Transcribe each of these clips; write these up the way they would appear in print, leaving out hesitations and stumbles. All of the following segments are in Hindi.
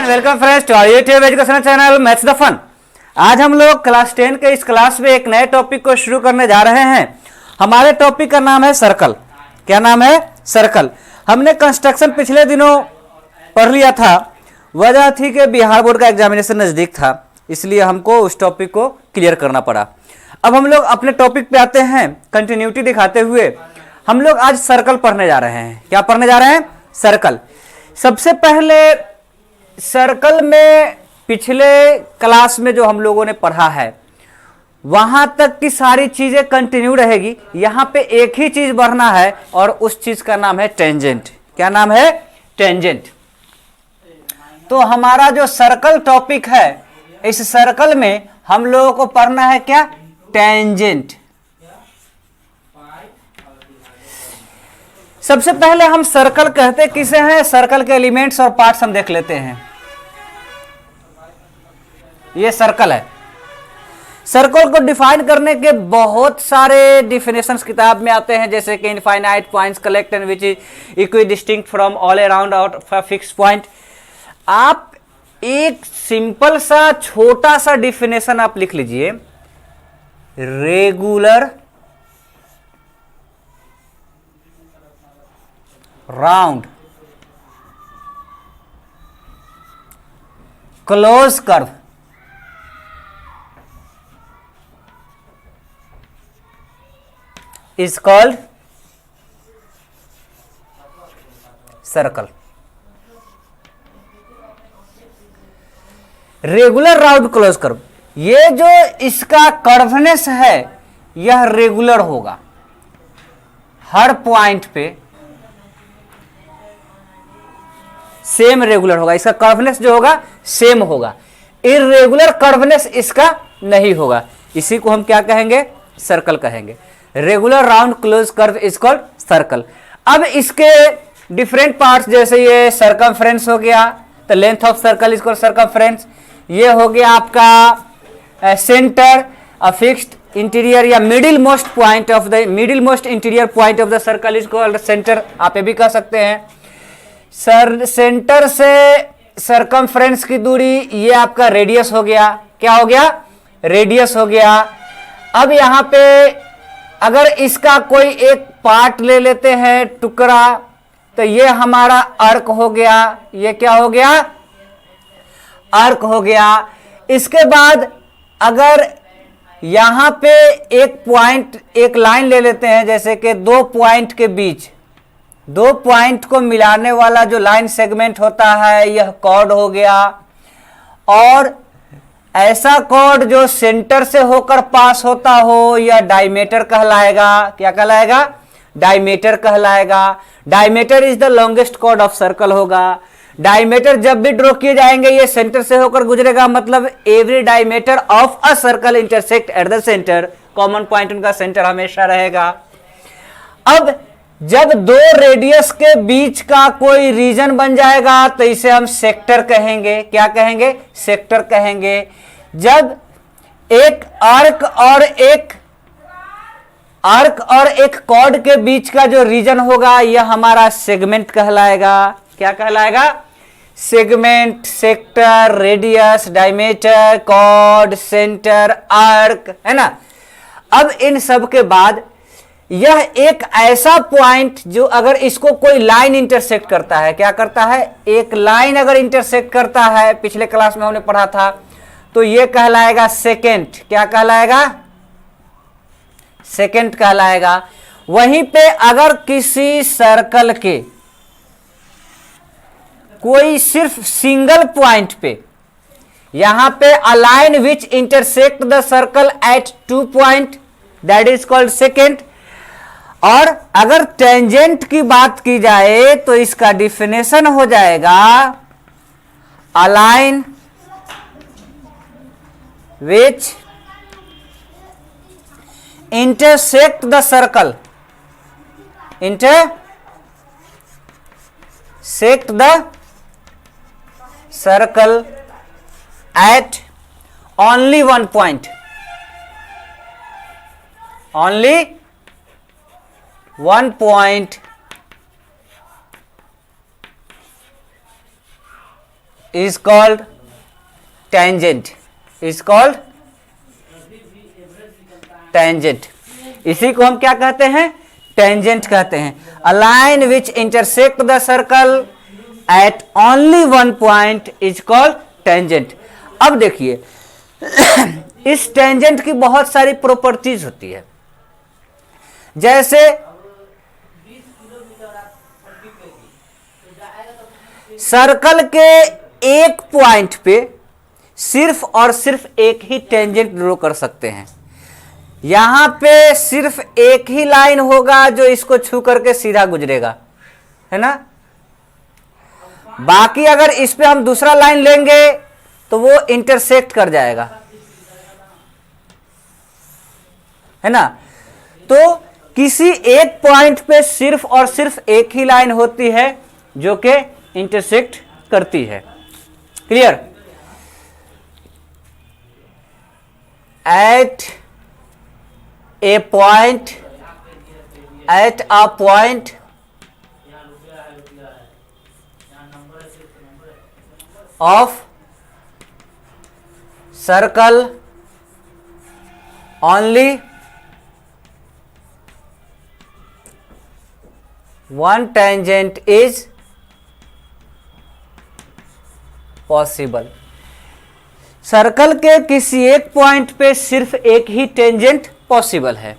And welcome friends to our YouTube educational channel maths the fun. आज हम लोग क्लास 10 के इस क्लास में एक नए टॉपिक को शुरू करने जा रहे हैं। हमारे टॉपिक का नाम है सर्कल। क्या नाम है? सर्कल। हमने कंस्ट्रक्शन पिछले दिनों पढ़ लिया था। वजह थी कि बिहार बोर्ड का एग्जामिनेशन नजदीक था, इसलिए हमको उस टॉपिक को क्लियर करना पड़ा। अब हम लोग अपने टॉपिक पे आते हैं। कंटिन्यूटी दिखाते हुए हम लोग आज सर्कल पढ़ने जा रहे हैं। क्या पढ़ने जा रहे हैं? सर्कल। सबसे पहले सर्कल में पिछले क्लास में जो हम लोगों ने पढ़ा है वहां तक की सारी चीजें कंटिन्यू रहेगी। यहां पे एक ही चीज बढ़ना है और उस चीज का नाम है टेंजेंट। क्या नाम है? टेंजेंट। तो हमारा जो सर्कल टॉपिक है, इस सर्कल में हम लोगों को पढ़ना है क्या? टेंजेंट। सबसे पहले हम सर्कल कहते किसे हैं? सर्कल के एलिमेंट्स और पार्ट्स हम देख लेते हैं। ये सर्कल है। सर्कल को डिफाइन करने के बहुत सारे डिफिनेशंस किताब में आते हैं, जैसे कि infinite points collect and which is equidistant from all around out of fix point. आप एक सिंपल सा छोटा सा डिफिनेशन आप लिख लीजिए, regular round close curve is called circle. Regular round close curve, ये जो इसका कर्वनेस है यह रेगुलर होगा, हर पॉइंट पे सेम रेगुलर होगा। इसका कर्वनेस जो होगा सेम होगा, इर्रेगुलर कर्वनेस इसका नहीं होगा। इसी को हम क्या कहेंगे? सर्कल कहेंगे। Regular round close curve is called circle. अब इसके डिफरेंट पार्ट्स, जैसे ये सर्कमफ्रेंस हो गया, तो length of circle is called circumference. ये हो गया आपका सेंटर, अ फिक्स्ड इंटीरियर या middle most point of the middle most interior point of the circle is called centre. आप ये भी कह सकते हैं। सेंटर से सर्कमफ्रेंस की दूरी ये आपका रेडियस हो गया। क्या हो गया? रेडियस हो गया। अब यहां पे अगर इसका कोई एक पार्ट ले लेते हैं, टुकड़ा, तो ये हमारा आर्क हो गया। ये क्या हो गया? आर्क हो गया। इसके बाद अगर यहां पे एक पॉइंट, एक लाइन ले लेते हैं, जैसे कि दो पॉइंट के बीच, दो पॉइंट को मिलाने वाला जो लाइन सेगमेंट होता है यह कॉर्ड हो गया। और ऐसा कॉर्ड जो सेंटर से होकर पास होता हो यह डायमीटर कहलाएगा। क्या कहलाएगा? डायमीटर कहलाएगा। Diameter is the longest chord of circle होगा। डायमीटर जब भी ड्रॉ किए जाएंगे ये सेंटर से होकर गुजरेगा, मतलब every diameter of a circle intersect at the centre. Common point उनका सेंटर हमेशा रहेगा। अब जब दो रेडियस के बीच का कोई रीजन बन जाएगा तो इसे हम सेक्टर कहेंगे। क्या कहेंगे? सेक्टर कहेंगे। जब एक आर्क और एक कॉर्ड के बीच का जो रीजन होगा यह हमारा सेगमेंट कहलाएगा। क्या कहलाएगा? Segment, sector, radius, diameter, chord, centre, arc, है ना। अब इन सब के बाद यह एक ऐसा पॉइंट जो अगर इसको कोई लाइन इंटरसेक्ट करता है, क्या करता है? एक लाइन अगर इंटरसेक्ट करता है, पिछले क्लास में हमने पढ़ा था, तो यह कहलाएगा सेकेंड। क्या कहलाएगा? सेकेंड कहलाएगा। वहीं पे अगर किसी सर्कल के कोई सिर्फ सिंगल पॉइंट पे, यहां पे a line which intersect the circle eight 2 point, that is called second. और अगर टेंजेंट की बात की जाए तो इसका डिफिनेशन हो जाएगा a line which intersect the circle, intersect the circle eight only 1 point, only 1 point is called tangent, is called tangent. इसी को हम क्या कहते हैं? टेंजेंट कहते हैं. A line which intersect the circle at only one point is called tangent. अब देखिए इस टेंजेंट की बहुत सारी प्रॉपर्टीज होती है. जैसे सर्कल के एक पॉइंट पे सिर्फ और सिर्फ एक ही टेंजेंट ड्रॉ कर सकते हैं. यहां पे सिर्फ एक ही लाइन होगा जो इसको छू करके सीधा गुजरेगा, है ना. बाकी अगर इस पे हम दूसरा लाइन लेंगे तो वो इंटरसेक्ट कर जाएगा, है ना. तो किसी एक पॉइंट पे सिर्फ और सिर्फ एक ही लाइन होती है जो कि इंटरसेक्ट करती है. Clear? At a point, at a point of circle only one tangent is possible. Circle के किसी एक पॉइंट पे सिर्फ एक ही टेंजेंट पॉसिबल है.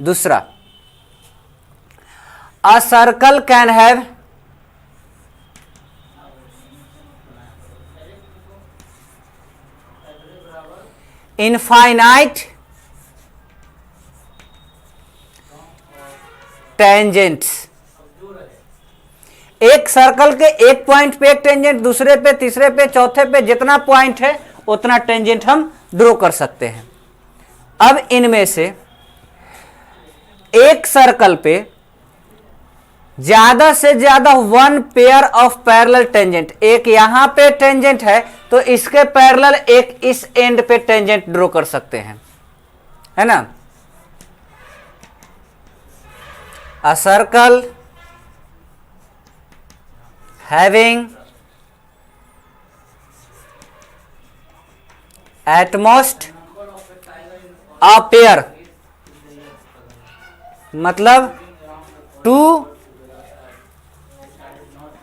दूसरा, a circle can have infinite tangents. एक सर्कल के एक पॉइंट पे एक टेंजेंट, दूसरे पे, तीसरे पे, चौथे पे जितना पॉइंट है उतना टेंजेंट हम ड्रॉ कर सकते हैं. अब इनमें से एक सर्कल पे ज्यादा से ज्यादा one pair of parallel tangent, एक यहां पे टेंजेंट है तो इसके पैरेलल एक इस एंड पे टेंजेंट ड्रॉ कर सकते हैं, है ना. A circle having at most a pair, मतलब two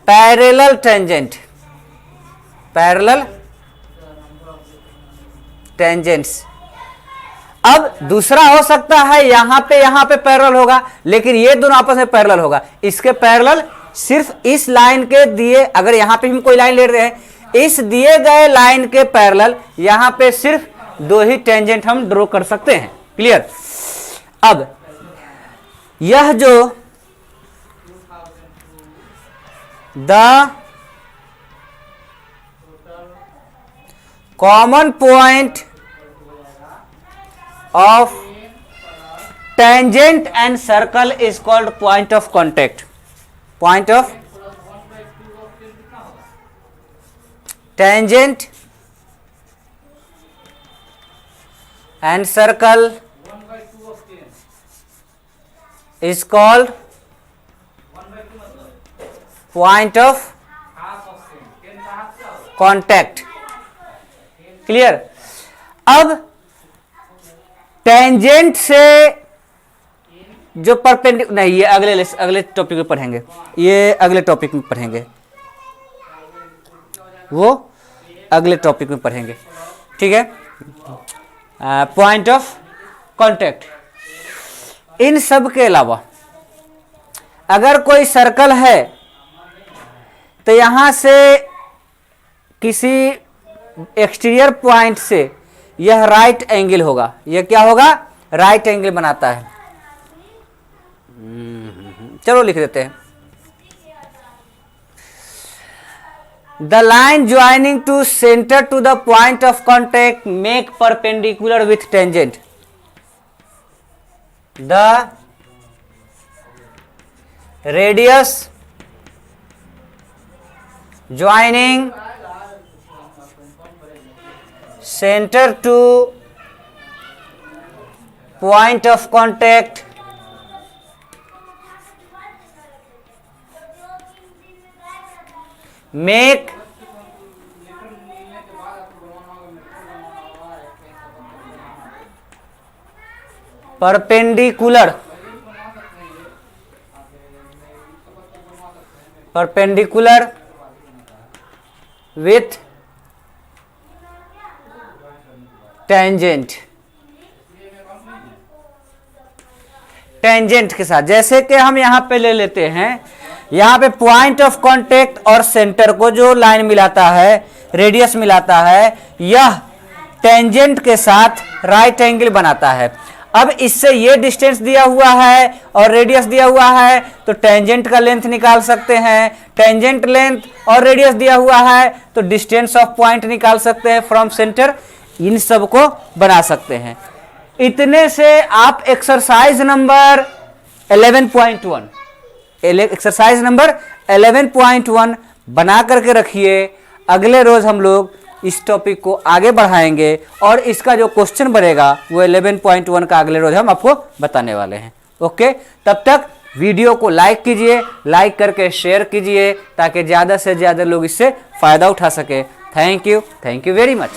parallel tangent, parallel tangents. अब दूसरा हो सकता है यहां पे पैरेलल होगा, लेकिन ये दोनों आपस में पैरेलल होगा. इसके पैरेलल सिर्फ इस लाइन के दिए, अगर यहां पे हम कोई लाइन ले रहे हैं, इस दिए गए लाइन के पैरेलल यहां पे सिर्फ दो ही टेंजेंट हम ड्रॉ कर सकते हैं. क्लियर? अब यह जो the common point of tangent and circle is called point of contact. Point of tangent and circle is called point of contact. Clear? अब टेंजेंट से जो परपेंडिकुलर, नहीं ये अगले टॉपिक में पढ़ेंगे, ये अगले टॉपिक में पढ़ेंगे, वो अगले टॉपिक में पढ़ेंगे. ठीक है? Point of contact. इन सब के अलावा अगर कोई सर्कल है तो यहां से किसी एक्सटीरियर पॉइंट से यह राइट एंगल होगा. यह क्या होगा? राइट एंगल बनाता है. चलो लिख देते हैं. The line joining to center to the point of contact make perpendicular with tangent. The radius joining center to point of contact make perpendicular with tangent, tangent के साथ। जैसे कि हम यहां पे ले लेते हैं, यहां पे पॉइंट ऑफ कांटेक्ट और सेंटर को जो लाइन मिलाता है, रेडियस मिलाता है, यह टेंजेंट के साथ राइट एंगल बनाता है। अब इससे ये डिस्टेंस दिया हुआ है और रेडियस दिया हुआ है, तो टेंजेंट का लेंथ निकाल सकते हैं। टेंजेंट लेंथ और रेडियस दिया हुआ है तो डिस्टेंस ऑफ पॉइंट निकाल सकते हैं फ्रॉम सेंटर। इन सब को बना सकते हैं। इतने से आप एक्सरसाइज नंबर 11.1 एक्सरसाइज नंबर 11.1 बना करके रखिए। अगले रोज हम लोग इस टॉपिक को आगे बढ़ाएंगे और इसका जो क्वेश्चन बनेगा वो 11.1 का अगले रोज हम आपको बताने वाले हैं। ओके, तब तक वीडियो को लाइक कीजिए, लाइक करके शेयर कीजिए ताकि ज़्यादा से ज़्यादा लोग इससे फ़ायदा उठा सके। Thank you very much.